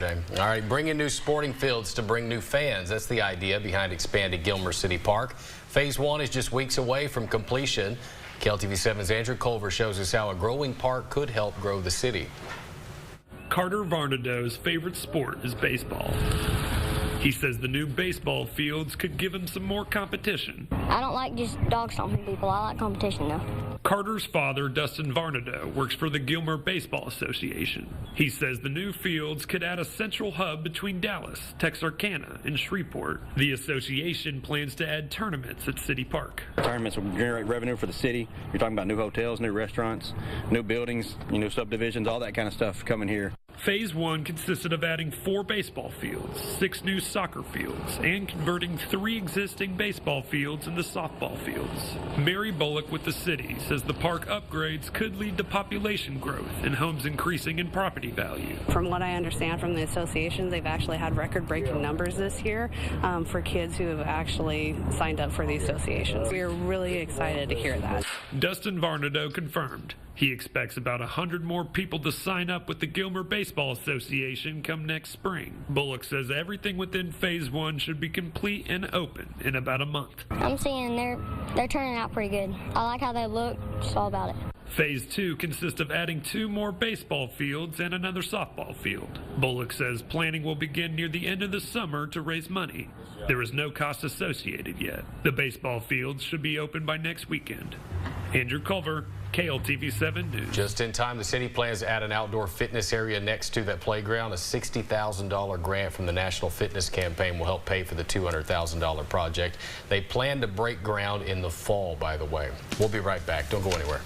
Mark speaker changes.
Speaker 1: All right, bringing new sporting fields to bring new fans. That's the idea behind expanding Gilmer City Park. Phase 1 is just weeks away from completion. KLTV7's Andrew Culver shows us how a growing park could help grow the city.
Speaker 2: Carter Varnadoe's favorite sport is baseball. He says the new baseball fields could give him some more competition.
Speaker 3: I don't like just dog stomping people. I like competition, though.
Speaker 2: Carter's father, Dustin Varnadoe, works for the Gilmer Baseball Association. He says the new fields could add a central hub between Dallas, Texarkana, and Shreveport. The association plans to add tournaments at City Park.
Speaker 4: Tournaments will generate revenue for the city. You're talking about new hotels, new restaurants, new buildings, subdivisions, all that kind of stuff coming here.
Speaker 2: Phase 1 consisted of adding 4 baseball fields, 6 new soccer fields, and converting 3 existing baseball fields into softball fields. Mary Bullock with the city says the park upgrades could lead to population growth and homes increasing in property value.
Speaker 5: From what I understand from the association, they've actually had record-breaking numbers this year for kids who have actually signed up for the associations. We are really excited to hear that.
Speaker 2: Dustin Varnadoe confirmed he expects about 100 more people to sign up with the Gilmer Baseball Association come next spring. Bullock says everything within Phase 1 should be complete and open in about a month.
Speaker 3: I'm seeing they're turning out pretty good. I like how they look. It's all about it.
Speaker 2: Phase 2 consists of adding 2 more baseball fields and another softball field. Bullock says planning will begin near the end of the summer to raise money. There is no cost associated yet. The baseball fields should be open by next weekend. Andrew Culver, KLTV7 News.
Speaker 1: Just in time, the city plans to add an outdoor fitness area next to that playground. A $60,000 grant from the National Fitness Campaign will help pay for the $200,000 project. They plan to break ground in the fall, by the way. We'll be right back. Don't go anywhere.